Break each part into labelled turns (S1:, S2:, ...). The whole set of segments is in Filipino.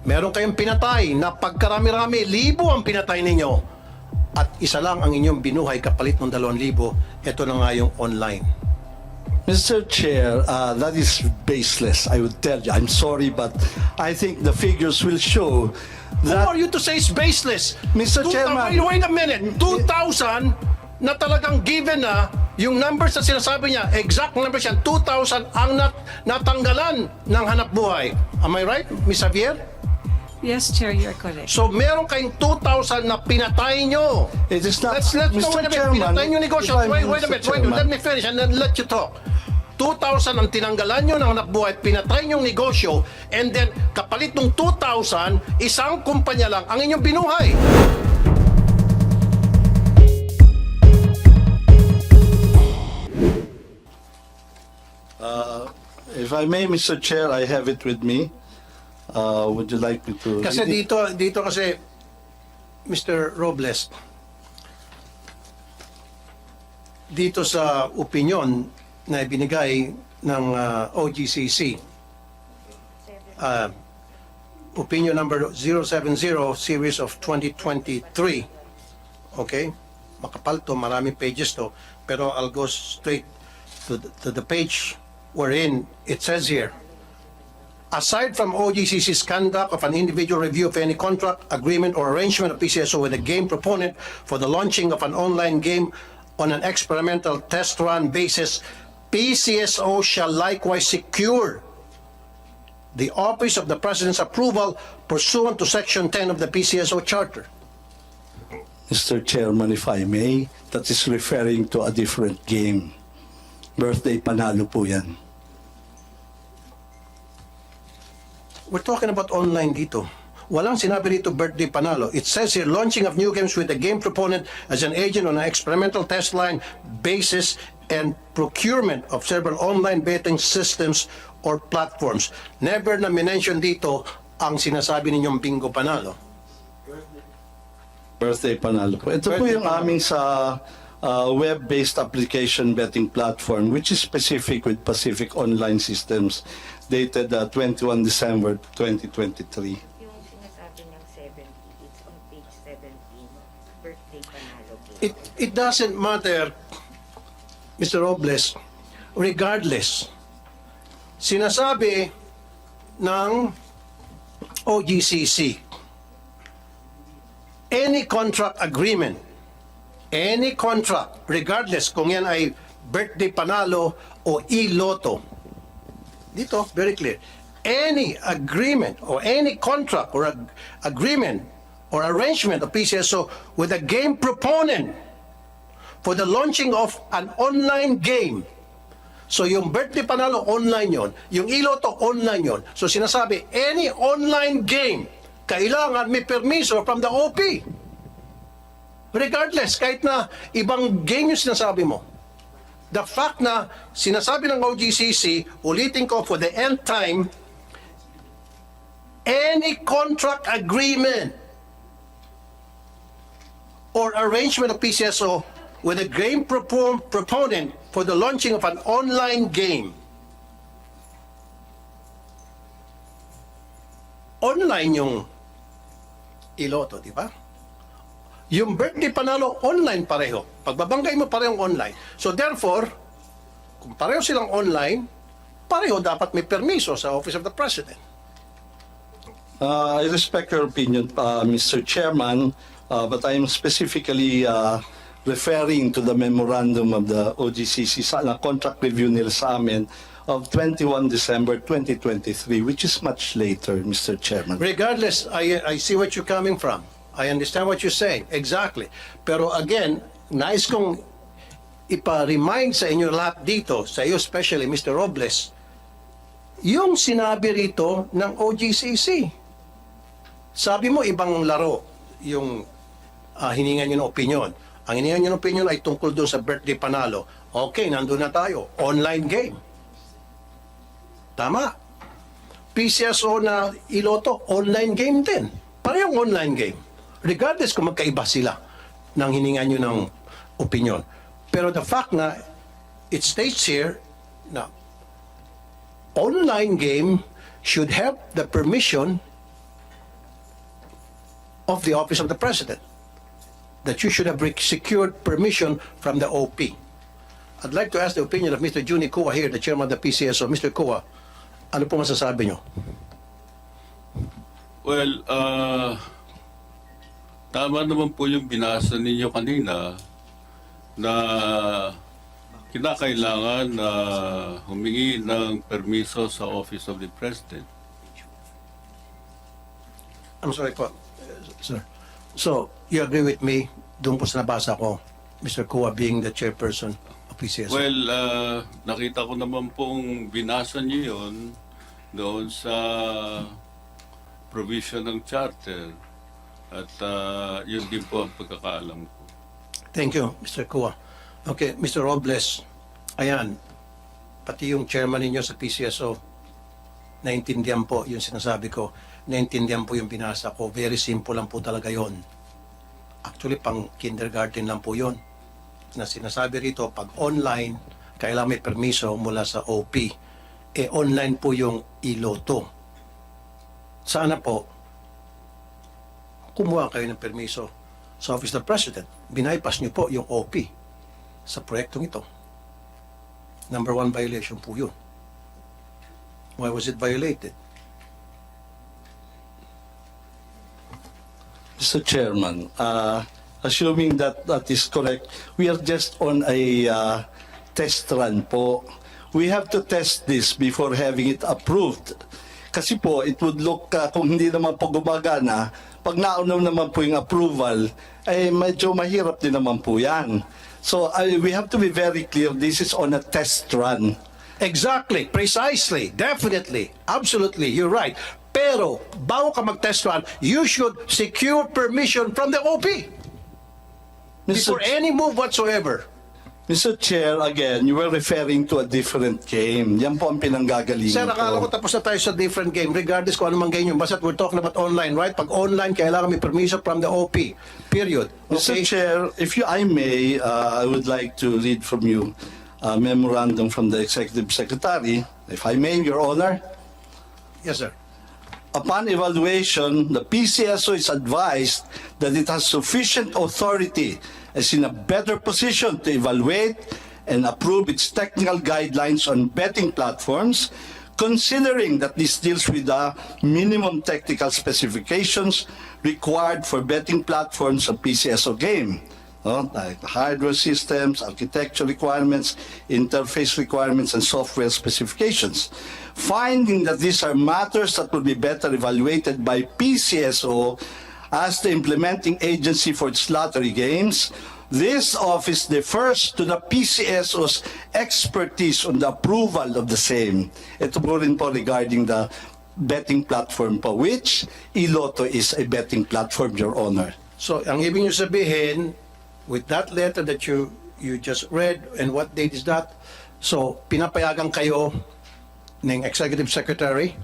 S1: Meron kayong pinatay na pagkarami-rami, libo ang pinatay ninyo. At isa lang ang inyong binuhay kapalit ng 2,000. Ito na nga yung online.
S2: Mr. Chair, that is baseless, I would tell you. I'm sorry, but I think the figures will show
S1: Who
S2: that...
S1: are you to say it's baseless?
S2: Mr. Chairman.
S1: Wait a minute. 2,000 na talagang given na yung numbers na sinasabi niya, exact numbers yan, 2,000 ang natanggalan ng hanap buhay. Am I right, Ms. Javier?
S3: Yes, Chair, you're correct.
S1: So meron kayong 2,000 na pinatay nyo.
S2: It is not,
S1: Let's
S2: Mr.
S1: wait a minute.
S2: Chairman,
S1: Pinatay nyo negosyo.
S2: if I may,
S1: Wait a
S2: Mr.
S1: minute.
S2: Chairman.
S1: Let me finish and then let you talk. 2,000 ang tinanggalan nyo ng hanap buhay, pinatay nyong negosyo, and then kapalit ng 2,000, isang kumpanya lang ang inyong binuhay.
S2: If I may, Mr. Chair, I have it with me. Would you like me to
S1: Kasi
S2: read it?
S1: dito kasi, Mr. Robles, dito sa opinion na ibinigay ng OGCC, opinion number 070 series of 2023. Okay? Makapal to, maraming pages to, pero I'll go straight to the page wherein it says here, aside from OGCC's conduct of an individual review of any contract, agreement, or arrangement of PCSO with a game proponent for the launching of an online game on an experimental test run basis, PCSO shall likewise secure the Office of the President's approval pursuant to Section 10 of the PCSO Charter.
S2: Mr. Chairman, if I may, that is referring to a different game. Birthday Panalo po yan.
S1: We're talking about online dito. Walang sinabi dito birthday panalo. It says here, launching of new games with a game proponent as an agent on an experimental test line basis and procurement of several online betting systems or platforms. Never na minention dito ang sinasabi ninyong bingo panalo.
S2: Birthday Panalo po. Ito po
S1: Birthday
S2: yung
S1: Panalo.
S2: aming sa web-based application betting platform which is specific with Pacific Online Systems dated 21 December 2023.
S4: Yung sinasabi ng 70, it's on page 17, birthday panalo po.
S1: It doesn't matter, Mr. Robles, regardless. Sinasabi ng OGCC, any contract agreement, any contract, regardless kung yan ay birthday panalo o e-lotto, dito, very clear, any agreement or any contract or agreement or arrangement of PCSO with a game proponent for the launching of an online game. So yung birthday panalo, online yon. Yung e-lotto, online yon. So sinasabi, any online game, kailangan may permiso from the OP. Regardless, kahit na ibang game yung sinasabi mo. The fact na sinasabi ng OGCC, ulitin ko for the nth time, any contract agreement or arrangement of PCSO with a game proponent for the launching of an online game. Online yung iloto, di ba? Yung birthday panalo, online pareho. Pagbabanggay mo parehong online. So therefore, kung pareho silang online, pareho dapat may permiso sa Office of the President.
S2: I respect your opinion, Mr. Chairman, but I am specifically referring to the memorandum of the OGCC sa contract review nila sa amin of 21 December 2023, which is much later, Mr. Chairman.
S1: Regardless, I see what you're coming from. I understand what you're saying. Exactly. Pero again, nais kong ipa-remind sa inyo lahat dito, sa iyo especially, Mr. Robles, yung sinabi rito ng OGCC. Sabi mo, ibang laro yung hiningan nyo ng opinion. Ang hiningan nyo ng opinion ay tungkol doon sa birthday panalo. Okay, nandun na tayo. Online game. Tama. PCSO na iloto, online game din. Parehong online game. Regardless kung magkaiba sila ng hiningan nyo ng opinion. Pero the fact na it states here na online game should have the permission of the Office of the President that you should have secured permission from the OP. I'd like to ask the opinion of Mr. Juni Kua here, the chairman of the PCSO. Mr. Kua, ano po masasabi nyo?
S5: Well, tama naman po yung binasa ninyo kanina na kinakailangan na humingi ng permiso sa Office of the President.
S1: I'm sorry po, sir. So, you agree with me doon po sa nabasa ko, Mr. Kua being the chairperson of PCSO?
S5: Well, nakita ko naman pong binasa niyo yun doon sa provision ng charter at yun din po ang pagkakaalam ko.
S1: Thank you, Mr. Kua. Okay, Mr. Robles, ayan, pati yung chairman ninyo sa PCSO, naintindihan po yung sinasabi ko, naintindihan po yung binasa ko, very simple lang po talaga yon. Actually, pang kindergarten lang po yon. Na sinasabi rito, pag online, kailangan may permiso mula sa OP. Online po yung iloto. Sana po, kumuha kayo ng permiso sa Office of the President. Binaypas niyo po yung OP sa proyektong ito. Number 1 violation po yun. Why was it violated?
S2: Mr. Chairman, assuming that that is correct, we are just on a test run po. We have to test this before having it approved. Kasi po, it would look, kung hindi naman po gumagana, pag nauna naman po yung approval, ay medyo mahirap din naman po yan. So we have to be very clear, this is on a test run.
S1: Exactly, precisely, definitely, absolutely, you're right. Pero, bago ka mag-test run, you should secure permission from the OP before any move whatsoever.
S2: Mr. Chair, again, you were referring to a different game. Yan po ang pinanggagalingan
S1: Sir, akala ko tapos na tayo sa different game, regardless kung anumang game yun. Basta we're talking about online, right? Pag online, kailangan may permission from the OP. Period.
S2: Mr.
S1: Okay?
S2: Chair, if I may, I would like to read from you a memorandum from the Executive Secretary. If I may, Your Honor.
S1: Yes, sir.
S2: Upon evaluation, the PCSO is advised that it has sufficient authority is in a better position to evaluate and approve its technical guidelines on betting platforms, considering that this deals with the minimum technical specifications required for betting platforms of PCSO game. Like hardware systems, architecture requirements, interface requirements, and software specifications. Finding that these are matters that will be better evaluated by PCSO as the implementing agency for its lottery games, this office defers to the PCSO's expertise on the approval of the same. Ito po rin po regarding the betting platform po, which Iloto is a betting platform, Your Honor.
S1: So, ang ibig nyo sabihin, with that letter that you just read, and what date is that? So, pinapayagan kayo ng Executive Secretary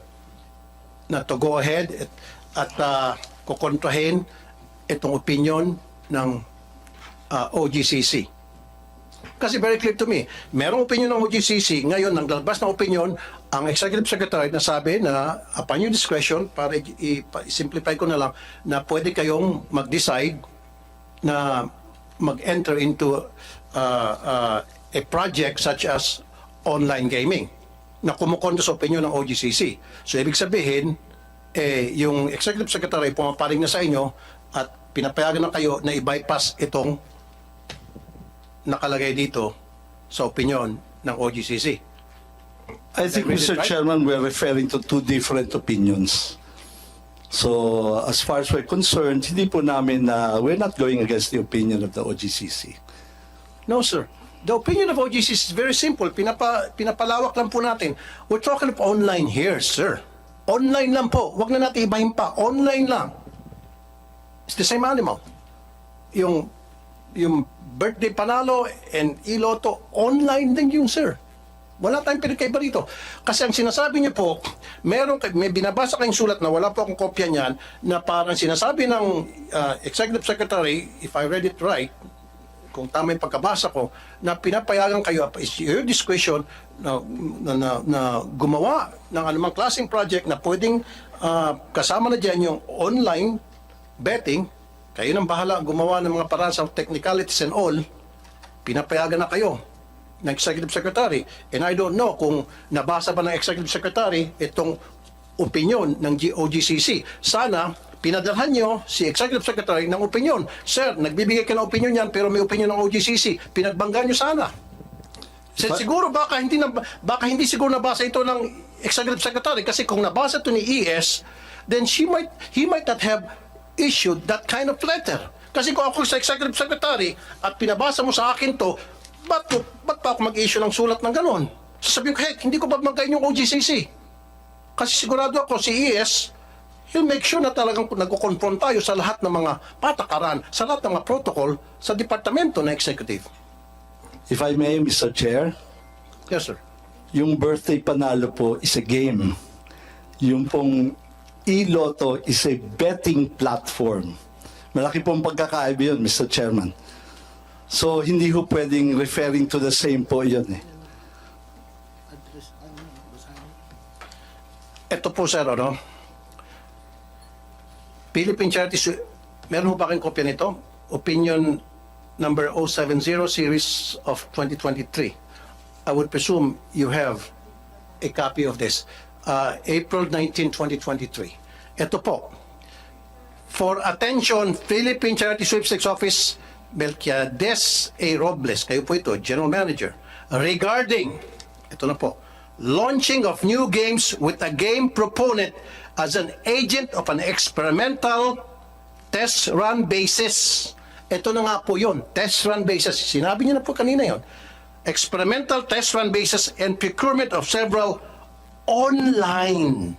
S1: na to go ahead at kukontrahin itong opinion ng OGCC. Kasi very clear to me, merong opinion ng OGCC, ngayon nang lalabas ng opinion, ang Executive Secretary na sabi na upon your discretion, para i-simplify ko na lang, na pwede kayong mag-decide na mag-enter into a project such as online gaming na kumukontra sa opinion ng OGCC. So, ibig sabihin, yung Executive Secretary pumaparing na sa inyo at pinapayagan na kayo na i-bypass itong nakalagay dito sa opinion ng OGCC.
S2: I think,
S1: read it
S2: Mr.
S1: right?
S2: Chairman, we're referring to two different opinions. So, as far as we're concerned, hindi po namin we're not going against the opinion of the OGCC.
S1: No, sir. The opinion of OGCC is very simple. Pinapalawak lang po natin. We're talking of online here, sir. Online lang po. Huwag na natin ibahin pa. Online lang. It's the same animal. Yung birthday panalo and iloto, online din yun, sir. Wala tayong pinagkaiba rito. Kasi ang sinasabi niyo po, may binabasa kayong sulat na wala po akong kopya niyan, na parang sinasabi ng Executive Secretary, if I read it right, kung tama yung pagkabasa ko, na pinapayagan kayo, is your discretion na gumawa ng anumang klaseng project na pwedeng kasama na dyan yung online betting, kayo nang bahala gumawa ng mga paraan sa technicalities and all, pinapayagan na kayo ng Executive Secretary. And I don't know kung nabasa ba ng Executive Secretary itong opinion ng OGCC. Sana, pinadalhan nyo si Executive Secretary ng opinion. Sir, nagbibigay ka ng opinion yan pero may opinion ng OGCC. Pinagbangga nyo sana. Siguro baka hindi siguro nabasa ito ng Executive Secretary kasi kung nabasa ito ni ES, then he might not have issued that kind of letter. Kasi kung ako sa Executive Secretary at pinabasa mo sa akin to, ba't pa ako mag-issue ng sulat ng ganon? Sasabihin ko, hindi ko babanggain yung OGCC. Kasi sigurado ako si ES, he'll make sure na talagang nagko-confront tayo sa lahat ng mga patakaran, sa lahat ng mga protocol sa departamento ng executive.
S2: If I may, Mr. Chair,
S1: Yes, sir.
S2: yung birthday panalo po is a game. Yung pong e-lotto is a betting platform. Malaki pong pagkakaiba yun, Mr. Chairman. So, hindi ho pwedeng referring to the same po yun eh.
S1: Ito po, sir, ano? Philippine Charities, meron ho ba kayong kopya nito? Opinion number 070 series of 2023. I would presume you have a copy of this. April 19, 2023. Ito po. For attention, Philippine Charity Sweepstakes Office, Melquiades A. Robles, kayo po ito, General Manager, regarding, ito na po, launching of new games with a game proponent as an agent of an experimental test run basis. Ito na nga po yun, test run basis. Sinabi niyo na po kanina yun. Experimental test run basis and procurement of several online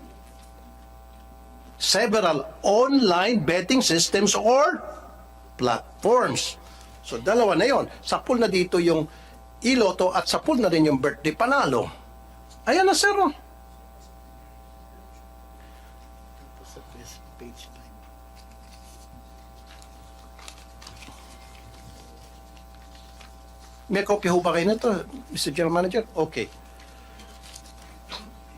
S1: betting systems or platforms. So dalawa na yon. Sapul na dito yung iloto at sapul na rin yung birthday panalo. Ayan na, sir. May kopya ho ba kayo nito, Mr. General Manager? Okay.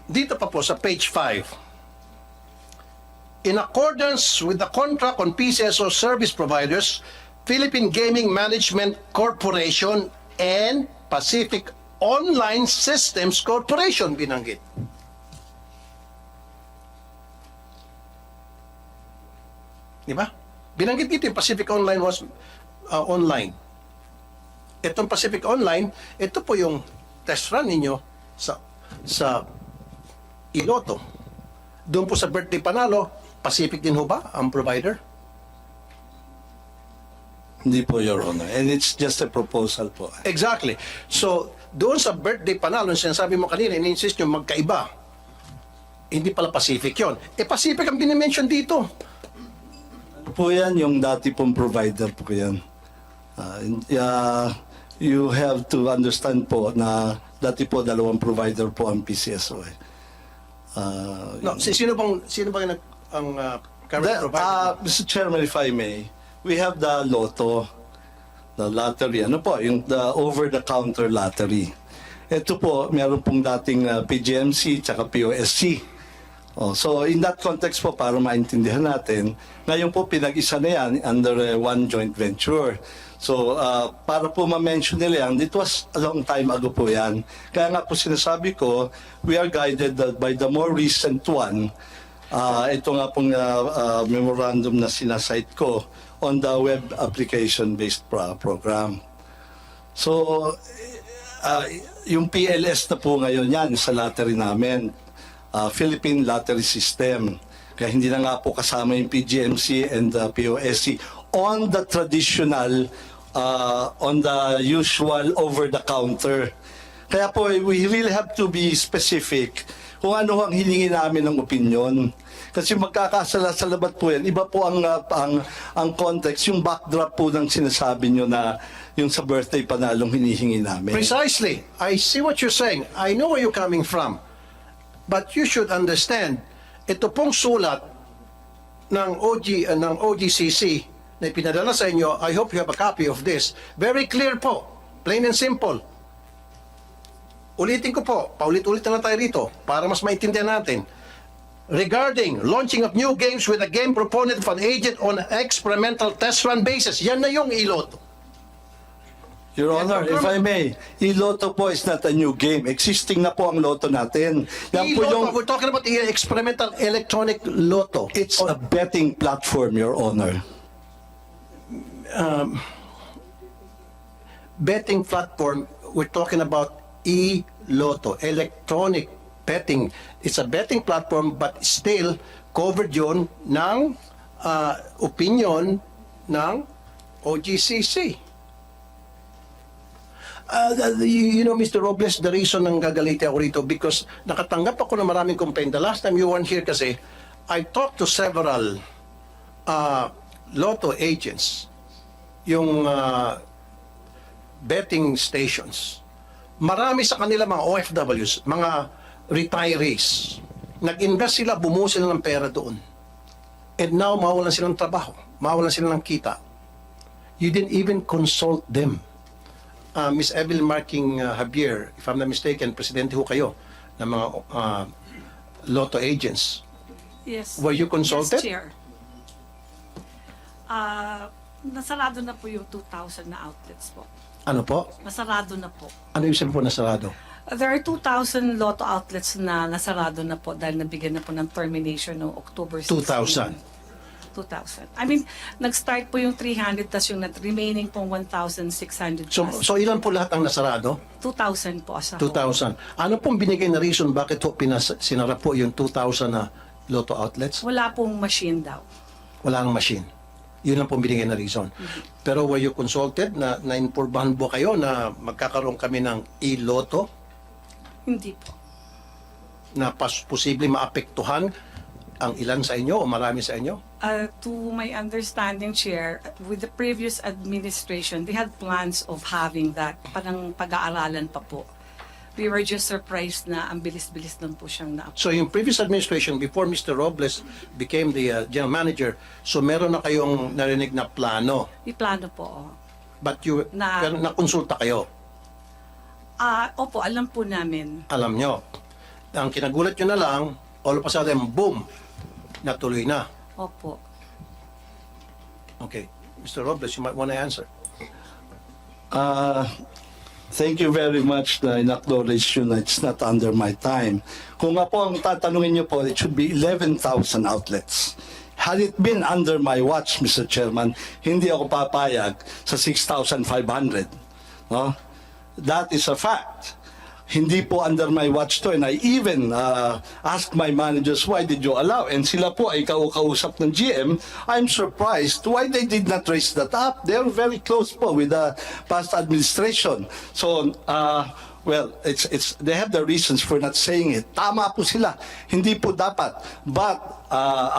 S1: Dito pa po sa page 5. In accordance with the contract on PCSO service providers, Philippine Gaming Management Corporation and Pacific Online Systems Corporation binanggit. Di ba? Binanggit dito yung Pacific Online was online. Itong Pacific Online, ito po yung test run ninyo sa iloto. Doon po sa birthday panalo, Pacific din ho ba ang provider?
S2: Hindi po, Your Honor. And it's just a proposal po.
S1: Exactly. So, doon sa birthday panalo, sinasabi mo kanina, in-insist nyo magkaiba. Hindi pala Pacific yon. Pacific ang binimension dito.
S2: Po yan, yung dati pong provider po yan. You have to understand po na dati po dalawang provider po ang PCSO eh.
S1: No, sino bang ang current provider?
S2: Mr. Chairman, if I may, we have the lotto, the lottery, ano po, yung the over-the-counter lottery. Ito po, meron pong dating PGMC tsaka POSC. So in that context po, para maintindihan natin, ngayon po pinag-isa na yan under one joint venture. So para po ma-mention nila yan, it was a long time ago po yan. Kaya nga po sinasabi ko, we are guided by the more recent one. Ito nga pong memorandum na sinasite ko on the web application-based program. So yung PLS na po ngayon yan sa lottery namin, Philippine Lottery System. Kaya hindi na nga po kasama yung PGMC and the POSC on the traditional, on the usual over-the-counter. Kaya po, we really have to be specific kung ano ang hiningi namin ng opinion. Kasi magkakasalabat po yan. Iba po ang context, yung backdrop po ng sinasabi nyo na yung sa birthday panalong hinihingi namin.
S1: Precisely. I see what you're saying. I know where you're coming from. But you should understand, ito pong sulat ng OGCC na ipinadala sa inyo, I hope you have a copy of this. Very clear po, plain and simple. Ulitin ko po, paulit-ulit na tayo rito para mas maintindihan natin. regarding launching of new games with a game proponent of an agent on an experimental test run basis. Yan na yung iloto.
S2: Your Honor, if I may, iLotto po is not a new game. Existing na po ang Lotto natin. Yan po
S1: Iloto,
S2: yung,
S1: we're talking about the experimental electronic lotto.
S2: it's a betting platform, Your Honor.
S1: Betting platform, we're talking about e-lotto, electronic betting. It's a betting platform but still covered yun ng opinion ng OGCC. You know, Mr. Robles, the reason nang gagaliti ako rito because nakatanggap ako ng maraming complaint. The last time you weren't here kasi, I talked to several lotto agents, yung betting stations. Marami sa kanila mga OFWs, mga retirees. Nag-invest sila, bumuo sila ng pera doon. And now, mawalan silang trabaho. Mawalan sila ng kita. You didn't even consult them. Miss Evelyn Marking Javier, if I'm not mistaken, presidente ho kayo ng mga lotto agents.
S3: Yes.
S1: Were you consulted?
S3: Yes, Chair. Nasarado na po yung 2,000 na outlets po.
S1: Ano po?
S3: Nasarado na po.
S1: Ano yung sabi po nasarado?
S3: There are 2,000 lotto outlets na nasarado na po dahil nabigyan na po ng termination noong October 16. 2,000. I mean, nag-start po yung 300 tas yung remaining pong 1,600
S1: So,
S3: plus.
S1: so ilan po lahat ang nasarado?
S3: 2,000 po as a whole.
S1: 2,000. Ano pong binigay na reason bakit po sinara po yung 2,000 na lotto outlets?
S3: Wala pong machine daw.
S1: Wala nang machine. Yun lang pong binigay na reason. Pero were you consulted na nainformahan po kayo na magkakaroon kami ng e-lotto
S3: Hindi po.
S1: na posible maapektuhan ang ilan sa inyo o marami sa inyo?
S3: To my understanding, Chair, with the previous administration, they had plans of having that. Parang pag-aaralan pa po. We were just surprised na ang bilis-bilis lang po siyang na.
S1: So yung previous administration, before Mr. Robles became the general manager, so meron na kayong narinig na plano.
S3: Iplano po. Oh.
S1: But you, pero nakonsulta kayo,
S3: Opo, alam po namin.
S1: alam nyo. Ang kinagulat nyo na lang, all of a sudden, boom, natuloy na.
S3: Opo.
S1: Okay. Mr. Robles, you might want to answer.
S2: Thank you very much na in-acknowledge you na it's not under my time. Kung nga po ang tatanungin niyo po, it should be 11,000 outlets. Had it been under my watch, Mr. Chairman, hindi ako papayag sa 6,500. No? That is a fact. Hindi po under my watch to, and I even asked my managers, why did you allow? And sila po ay kausap ng GM. I'm surprised why they did not raise that up. They're very close po with the past administration. So, well, they have the reasons for not saying it. Tama po sila. Hindi po dapat. But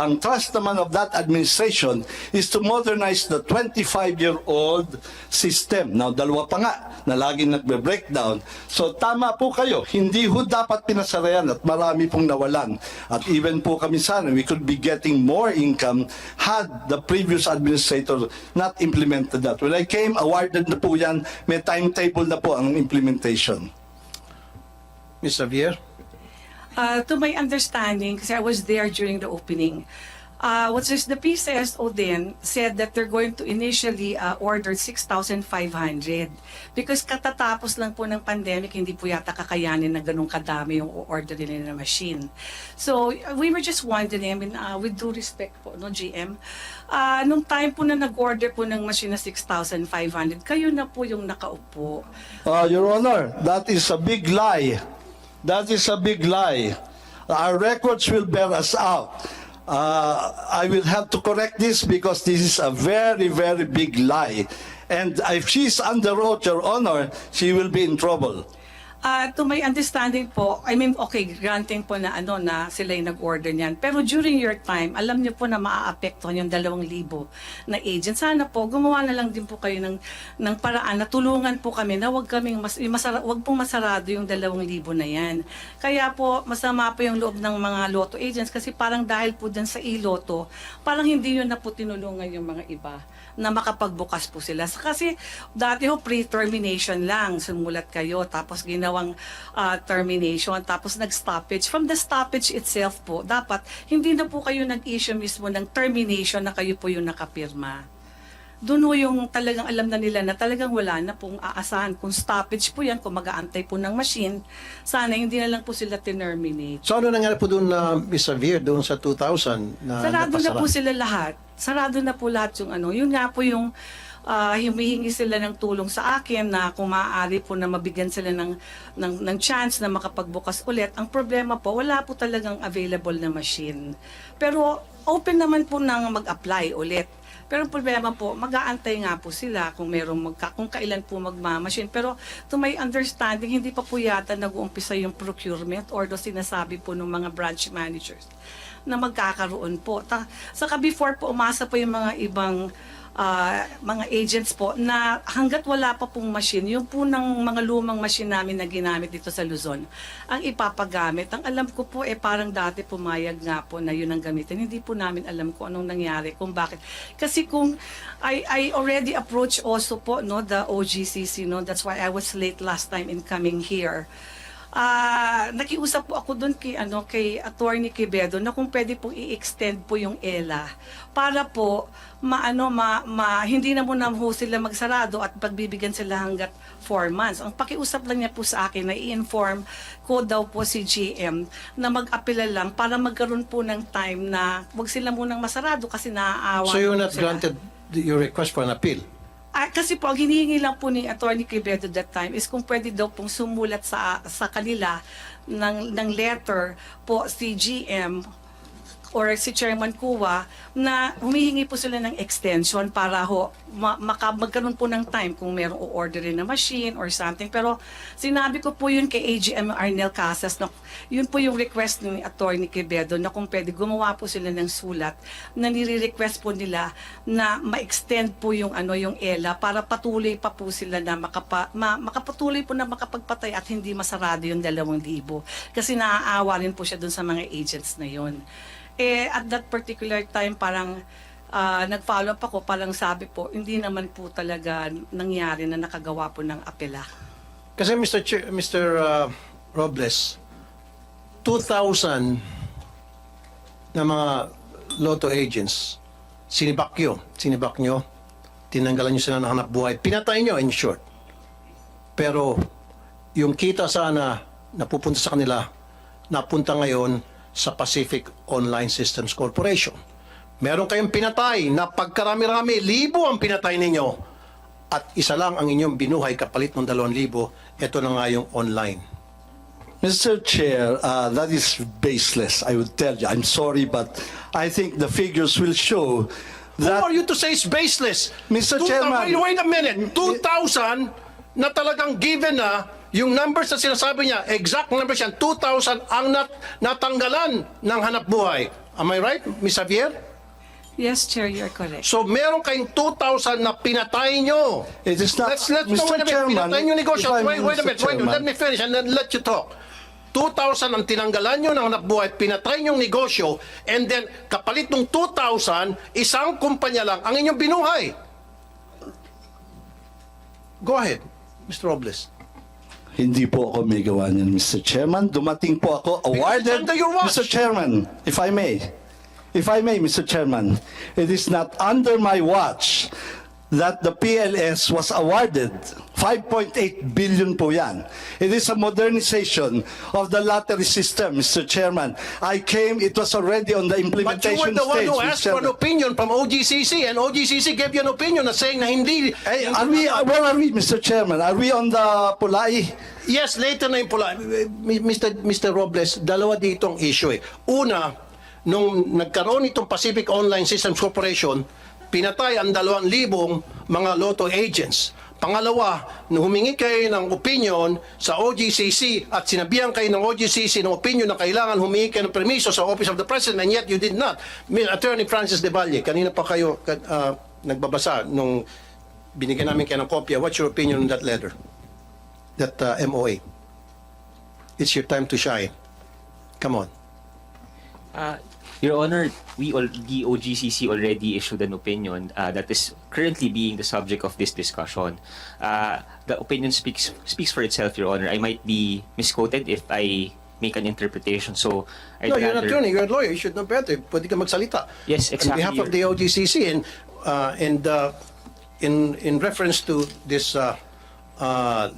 S2: ang trust naman of that administration is to modernize the 25-year-old system. Now, dalawa pa nga na laging nagbe-breakdown. So, tama po kayo. Hindi ho dapat pinasarayan at marami pong nawalan. At even po kami sana, we could be getting more income had the previous administrator not implemented that. When I came, awarded na po yan. May timetable na po ang implementation.
S1: Ms. Javier?
S3: To my understanding, kasi I was there during the opening, the PCSO then said that they're going to initially order 6,500 because katatapos lang po ng pandemic, hindi po yata kakayanin na ganun kadami yung order nila na machine. So we were just wondering, I mean, with due respect po, no, GM, nung time po na nag-order po ng machine na 6,500, kayo na po yung nakaupo.
S2: Your Honor, that is a big lie. That is a big lie. Our records will bear us out. I will have to correct this because this is a very, very big lie. And if she's under oath, Your Honor, she will be in trouble.
S3: To my understanding po, I mean, okay, granting po na na sila yung nag-order niyan. Pero during your time, alam niyo po na maaapektuhan yung 2,000 na agent. Sana po, gumawa na lang din po kayo ng paraan na tulungan po kami na wag pong masarado yung 2,000 na yan. Kaya po, masama po yung loob ng mga lotto agents kasi parang dahil po dyan sa e-lotto, parang hindi yun na po tinulungan yung mga iba na makapagbukas po sila. Kasi dati ho pre-termination lang, sumulat kayo, tapos ginawa ginawang termination, tapos nag-stoppage. From the stoppage itself po, dapat hindi na po kayo nag-issue mismo ng termination na kayo po yung nakapirma. Doon ho yung talagang alam na nila na talagang wala na pong aasahan. Kung stoppage po yan, kung mag-aantay po ng machine, sana hindi na lang po sila terminate.
S1: So ano nangyari po doon na Ms. Xavier doon sa 2000 na
S3: Sarado na
S1: napasara?
S3: po sila lahat. Sarado na po lahat yung ano. Yun nga po yung humihingi sila ng tulong sa akin na kung maaari po na mabigyan sila ng chance na makapagbukas ulit. Ang problema po, wala po talagang available na machine. Pero open naman po nang mag-apply ulit. Pero ang problema po, mag-aantay nga po sila kung kung kailan po magmamachine. Pero to my understanding, hindi pa po yata nag-uumpisa yung procurement or do sinasabi po ng mga branch managers na magkakaroon po. Saka before po, umasa po yung mga ibang mga agents po na hanggat wala pa pong machine, yung po ng mga lumang machine namin na ginamit dito sa Luzon, ang ipapagamit. Ang alam ko po, parang dati pumayag nga po na yun ang gamitin. Hindi po namin alam kung anong nangyari, kung bakit. Kasi kung I already approached also po the OGCC, that's why I was late last time in coming here. Nakiusap po ako doon kay Attorney Quevedo na kung pwede pong i-extend po yung ELA para po hindi na muna ho sila magsarado at pagbibigyan sila hanggat 4 months. Ang pakiusap lang niya po sa akin na i-inform ko daw po si GM na mag-apela lang para magkaroon po ng time na wag sila munang masarado kasi naaawa.
S1: So you're not
S3: sila.
S1: granted your request for an appeal?
S3: Kasi po, ang hinihingi lang po ni Attorney Quevedo that time is kung pwede daw pong sumulat sa kanila ng letter po si GM or si Chairman Kuwa na humihingi po sila ng extension para ho magkaroon po ng time kung merong o-orderin na machine or something. Pero sinabi ko po yun kay AGM Arnel Casas na yun po yung request ni Attorney Quevedo na kung pwede gumawa po sila ng sulat na nire-request po nila na ma-extend po yung yung ELA para patuloy pa po sila na makapatuloy po na makapagpatay at hindi masarado yung 2,000 kasi naaawa rin po siya dun sa mga agents na yun. At that particular time, parang nag-follow up ako, parang sabi po, hindi naman po talaga nangyari na nakagawa po ng apela.
S1: Kasi Mr. Robles, 2,000 na mga lotto agents, sinibak nyo, tinanggalan nyo sila ng hanap buhay, pinatay nyo in short. Pero yung kita sana napupunta sa kanila, napunta ngayon sa Pacific Online Systems Corporation. Meron kayong pinatay na pagkarami-rami, 1,000 ang pinatay ninyo. At isa lang ang inyong binuhay kapalit ng 2,000. Ito na nga yung online.
S2: Mr. Chair, that is baseless, I would tell you. I'm sorry, but I think the figures will show that...
S1: Who are you to say it's baseless?
S2: Mr. Chairman.
S1: Wait a minute. 2,000 na talagang given na yung numbers na sinasabi niya, exact numbers yan, 2,000 ang natanggalan ng hanap buhay. Am I right, Ms. Xavier?
S3: Yes, Chair, you're correct.
S1: So meron kayong 2,000 na pinatay nyo.
S2: It is not...
S1: Let's
S2: Mr.
S1: wait a minute.
S2: Chairman,
S1: Pinatay nyo negosyo.
S2: if I may,
S1: Wait a
S2: Mr.
S1: minute.
S2: Chairman.
S1: Let me finish and then let you talk. 2,000 ang tinanggalan nyo ng hanap buhay, pinatay nyong negosyo, and then kapalit ng 2,000, isang kumpanya lang ang inyong binuhay. Go ahead, Mr. Robles.
S2: Hindi po ako may gawa niyan, Mr. Chairman. Dumating po ako awarded,
S1: under your watch.
S2: Mr. Chairman, if I may, Mr. Chairman, it is not under my watch that the PLS was awarded. 5.8 billion po yan. It is a modernization of the lottery system, Mr. Chairman. I came, it was already on the
S1: But you were
S2: implementation
S1: the one
S2: stage,
S1: who
S2: Mr.
S1: asked for an
S2: Chairman.
S1: opinion from OGCC, and OGCC gave you an opinion na saying na hindi...
S2: Hey, where are we, Mr. Chairman? Are we on the Pulai?
S1: Yes, later na yung pula. Mr. Robles, dalawa ditong issue eh. Una, nung nagkaroon itong Pacific Online Systems Corporation, pinatay ang 2,000 mga lotto agents. Pangalawa, nung humingi kayo ng opinion sa OGCC at sinabihan kayo ng OGCC ng opinion na kailangan humingi kayo ng permiso sa Office of the President and yet you did not. Attorney Francis De Valle, kanina pa kayo nagbabasa nung binigyan namin kayo ng kopya. What's your opinion on that letter? That MOA? It's your time to shine. Come on.
S6: Your Honor, the OGCC already issued an opinion that is currently being the subject of this discussion. The opinion speaks for itself, Your Honor. I might be misquoted if I make an interpretation. So, I'd
S1: No, you're an
S6: rather-
S1: attorney, you're a lawyer, you should know better. Pwede ka magsalita.
S6: Yes, exactly.
S1: On behalf of the OGCC in reference to this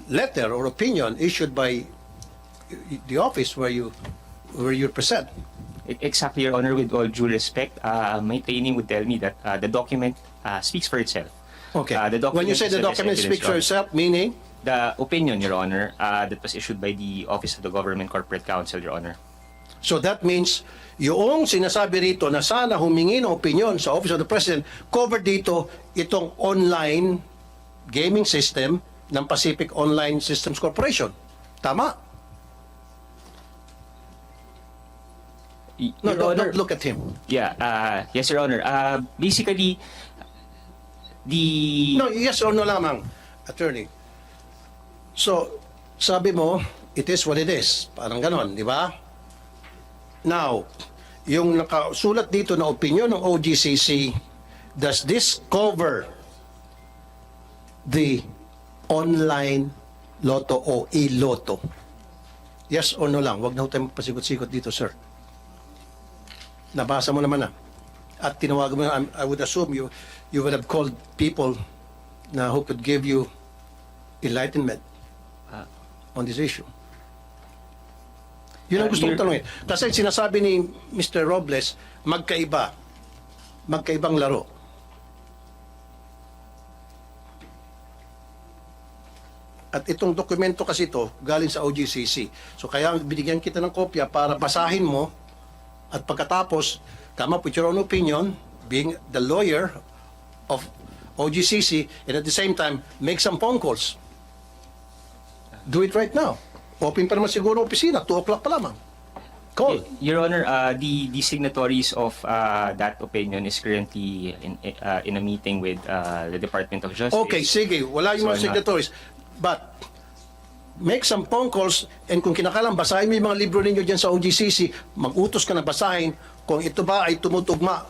S1: letter or opinion issued by the office where you present.
S6: Exactly, Your Honor. With all due respect, my training would tell me that the document speaks for itself.
S1: Okay.
S6: The document
S1: When you say
S6: is
S1: the
S6: a
S1: document
S6: evidence,
S1: speaks for
S6: Your Honor.
S1: itself, meaning?
S6: The opinion, Your Honor, that was issued by the Office of the Government Corporate Counsel, Your Honor.
S1: So that means, yung sinasabi rito na sana humingi ng opinion sa Office of the President, covered dito itong online gaming system ng Pacific Online Systems Corporation. Tama? No,
S6: Your Honor,
S1: don't look at him.
S6: Yeah, yes, Your Honor. Basically, the...
S1: No, yes or no lamang, attorney. So, sabi mo, it is what it is. Parang ganon, di ba? Now, yung nakasulat dito na opinion ng OGCC, does this cover the online lotto o e-lotto? Yes or no lang. Huwag na ho tayo magpasikot-sikot dito, sir. Nabasa mo naman na. At tinawagan mo na, I would assume you would have called people na who could give you enlightenment on this issue. Yun ang gusto kong tanongin. Kasi sinasabi ni Mr. Robles, magkaibang laro. At itong dokumento kasi ito, galing sa OGCC. So kaya binigyan kita ng kopya para basahin mo at pagkatapos, come up with your own opinion, being the lawyer of OGCC, and at the same time, make some phone calls. Do it right now. Open pa naman siguro opisina, 2 o'clock pa lamang. Call.
S6: Your Honor, the signatories of that opinion is currently in a meeting with the Department of Justice.
S1: Okay, sige. Wala yung mga
S6: So,
S1: signatories. But, make some phone calls and kung kinakalang basahin mo yung mga libro ninyo dyan sa OGCC, mag-utos ka na basahin kung ito ba ay tumutugma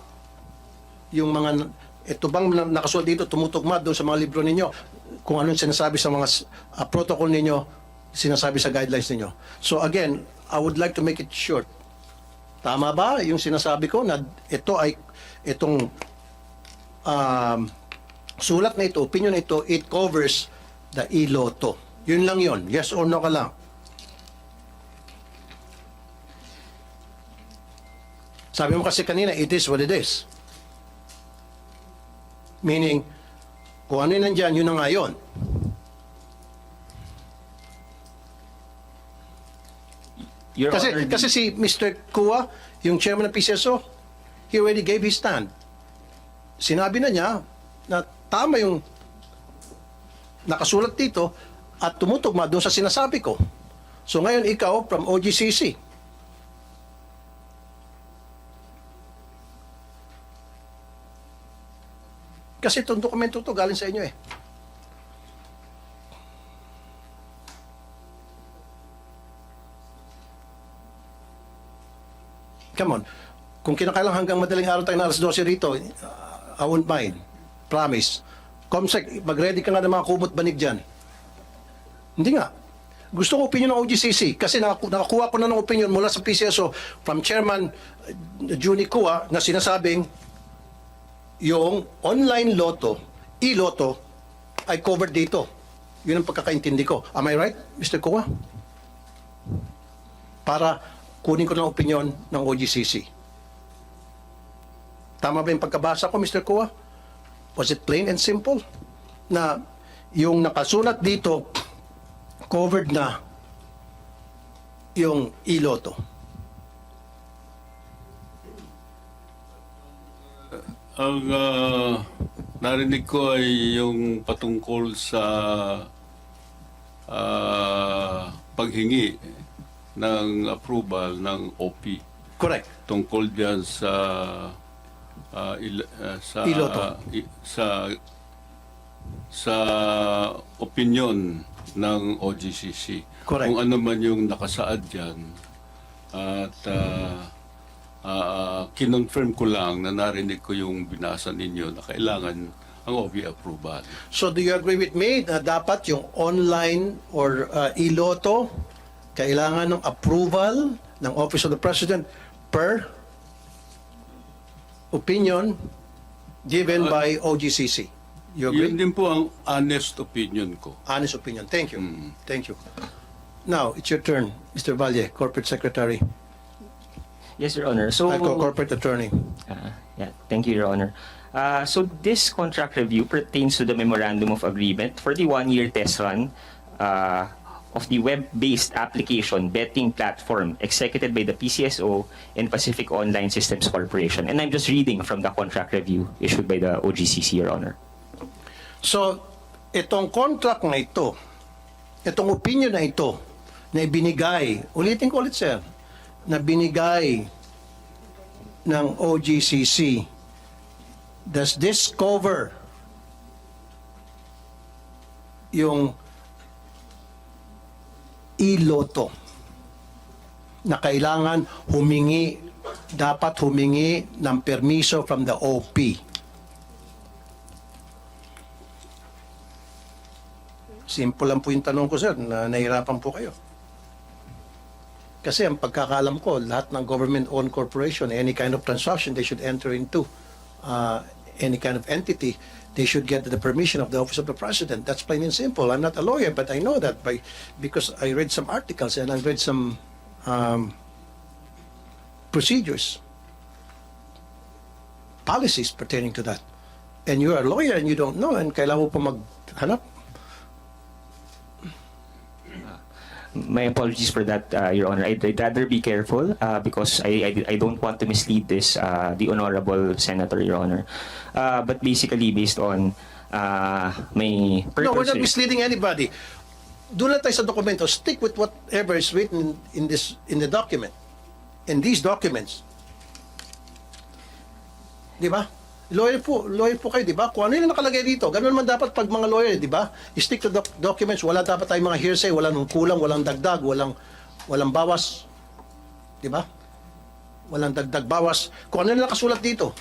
S1: yung mga, ito bang nakasulat dito tumutugma doon sa mga libro ninyo, kung anong sinasabi sa mga protocol ninyo, sinasabi sa guidelines ninyo. So again, I would like to make it short. Tama ba yung sinasabi ko na ito ay, itong sulat na ito, opinion na ito, it covers the e-lotto. Yun lang yun. Yes or no ka lang. Sabi mo kasi kanina, it is what it is. Meaning, kung ano yun nandyan, yun na nga yun.
S6: Your Honor,
S1: Kasi si Mr. Kua, yung chairman ng PCSO, he already gave his stand. Sinabi na niya na tama yung nakasulat dito at tumutugma doon sa sinasabi ko. So ngayon ikaw from OGCC. Kasi itong dokumento to galing sa inyo eh. Come on. Kung kinakailang hanggang madaling araw tayo na alas 12 rito, I won't mind. Promise. Comsec, mag-ready ka nga ng mga kumot banig dyan. Hindi nga. Gusto ko opinion ng OGCC kasi nakakuha ko na ng opinion mula sa PCSO from Chairman Juni Kua na sinasabing yung online lotto, e-lotto, ay covered dito. Yun ang pagkakaintindi ko. Am I right, Mr. Kua? Para kunin ko ng opinion ng OGCC. Tama ba yung pagkabasa ko, Mr. Kua? Was it plain and simple? Na yung nakasulat dito, covered na yung e-lotto.
S5: Ang narinig ko ay yung patungkol sa paghingi ng approval ng OP
S1: Correct.
S5: tungkol diyan sa
S1: Iloto.
S5: sa opinion ng OGCC.
S1: Correct.
S5: Kung ano man yung nakasaad diyan at kinonfirm ko lang na narinig ko yung binasa ninyo na kailangan ang OB approval.
S1: So do you agree with me na dapat yung online or iloto kailangan ng approval ng Office of the President per opinion given by OGCC? You agree?
S5: Yun din po ang honest opinion ko.
S1: Honest opinion. Thank you. Thank you. Now, it's your turn, Mr. Valle, Corporate Secretary,
S6: Yes, Your Honor. So,
S1: Corporate Attorney.
S6: yeah, thank you, Your Honor. So this contract review pertains to the memorandum of agreement for the one-year test run of the web-based application betting platform executed by the PCSO and Pacific Online Systems Corporation. And I'm just reading from the contract review issued by the OGCC, Your Honor.
S1: So, itong contract na ito, itong opinion na ito, na ibinigay, ulitin ko ulit, sir, na binigay ng OGCC, does this cover yung iloto na kailangan dapat humingi ng permiso from the OP? Simple lang po yung tanong ko, sir, na nahirapan po kayo. Kasi ang pagkakalam ko, lahat ng government-owned corporation, any kind of transaction they should enter into, any kind of entity, they should get the permission of the Office of the President. That's plain and simple. I'm not a lawyer, but I know that because I read some articles and I read some procedures, policies pertaining to that. And you're a lawyer and you don't know, and kailangan mo pa maghanap.
S6: My apologies for that, Your Honor. I'd rather be careful because I don't want to mislead the Honorable Senator, Your Honor. But basically, based on my purpose...
S1: No, we're not misleading anybody. Doon lang tayo sa dokumento. Stick with whatever is written in the document. In these documents. Di ba? Lawyer po kayo, di ba? Kung ano yung nakalagay dito, ganun naman dapat pag mga lawyer, di ba? Stick to documents, wala dapat tayong mga hearsay, walang kulang, walang dagdag, walang bawas. Di ba? Walang dagdag, bawas. Kung ano yung nakasulat dito.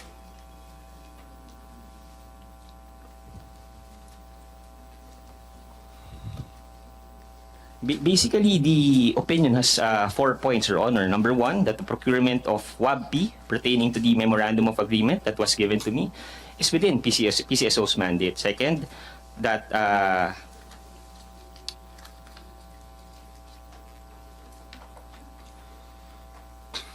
S6: Basically, the opinion has 4 points, Your Honor. Number one, that the procurement of WABP pertaining to the memorandum of agreement that was given to me is within PCSO's mandate. Second, that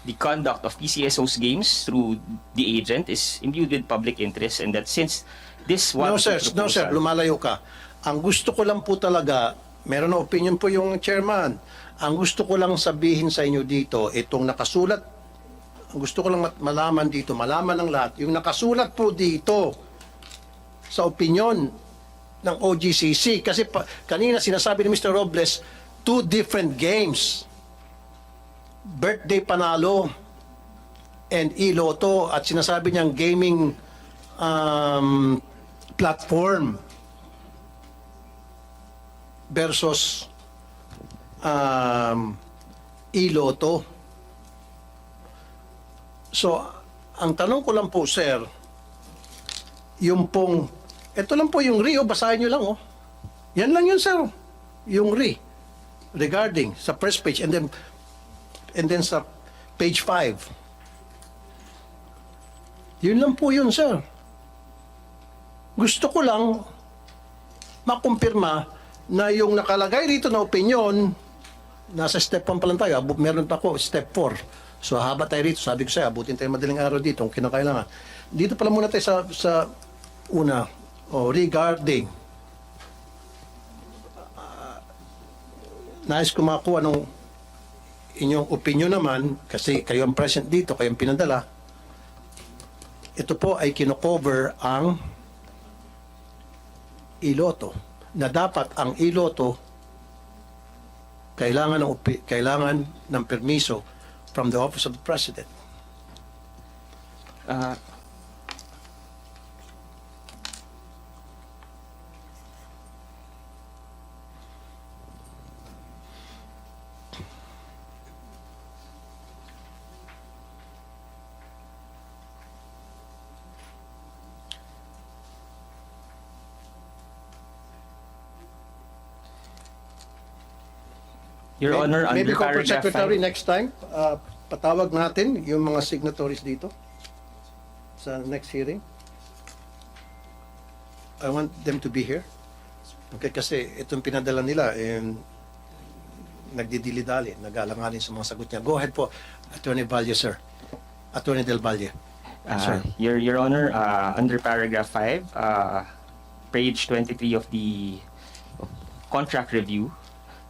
S6: the conduct of PCSO's games through the agent is imbued with public interest, and that since this
S1: No,
S6: WABP
S1: sir. No, sir.
S6: proposal-
S1: Lumalayo ka. Ang gusto ko lang po talaga, meron na opinion po yung chairman. Ang gusto ko lang sabihin sa inyo dito, itong nakasulat, ang gusto ko lang malaman dito, malaman ng lahat, yung nakasulat po dito sa opinion ng OGCC. Kasi kanina sinasabi ni Mr. Robles, 2 different games. Birthday Panalo and iLotto, at sinasabi niyang gaming platform versus iLotto. So, ang tanong ko lang po, sir, yung pong, ito lang po yung RE, basahin nyo lang, oh. Yan lang yun, sir. Yung RE, regarding sa first page, and then sa page 5. Yun lang po yun, sir. Gusto ko lang makumpirma na yung nakalagay rito na opinion, nasa step 1 pa lang tayo, meron pa ako, step 4. So haba tayo rito, sabi ko sa'yo, abutin tayo madaling araw dito, kung kinakailangan. Dito pala muna tayo sa una, regarding, nais ko makakuha ng inyong opinion naman, kasi kayo ang present dito, kayo ang pinadala. Ito po ay kino-cover ang iLotto, na dapat ang iLotto kailangan ng permiso from the Office of the President.
S6: Your Honor,
S1: Maybe
S6: under
S1: Corporate
S6: paragraph
S1: Secretary
S6: 5,
S1: next time, patawag natin yung mga signatories dito sa next hearing. I want them to be here. Okay, kasi itong pinadala nila, nagdidili-dali, nag-alanganin sa mga sagot niya. Go ahead po, Attorney Valle, sir. Attorney Del Valle. Sir.
S6: Your Honor, under paragraph 5, page 23 of the contract review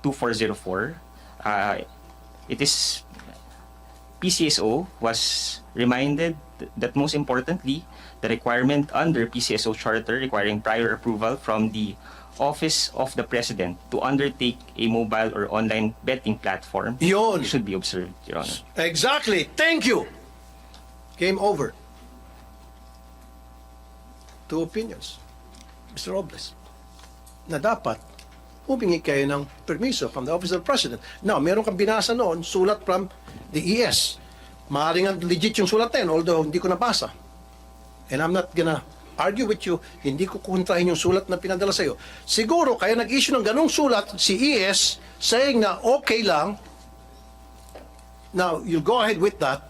S6: 2404, it is PCSO was reminded that most importantly, the requirement under PCSO charter requiring prior approval from the Office of the President to undertake a mobile or online betting platform
S1: Yun.
S6: should be observed, Your Honor.
S1: Exactly. Thank you. Game over. Two opinions. Mr. Robles, na dapat humingi kayo ng permiso from the Office of the President. Now, meron kang binasa noon, sulat from the ES. Maaaring nga legit yung sulat na yun, although hindi ko nabasa. And I'm not gonna argue with you, hindi ko kontrahin yung sulat na pinadala sa'yo. Siguro, kaya nag-issue ng ganong sulat si ES saying na okay lang, now, you'll go ahead with that,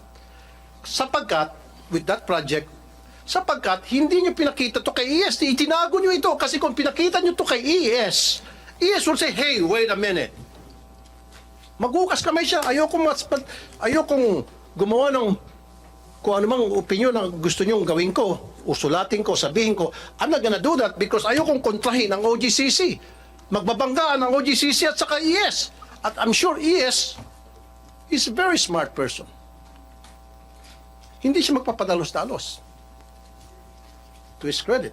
S1: sapagkat, with that project, sapagkat hindi nyo pinakita to kay ES, itinago nyo ito, kasi kung pinakita nyo to kay ES will say, hey, wait a minute. Maghukas kamay siya, ayokong gumawa ng kung ano mang opinion na gusto nyong gawin ko, o sulatin ko, sabihin ko, I'm not gonna do that because ayokong kontrahin ang OGCC. Magbabanggaan ang OGCC at saka ES. At I'm sure ES is a very smart person. Hindi siya magpapadalos-dalos. To his credit.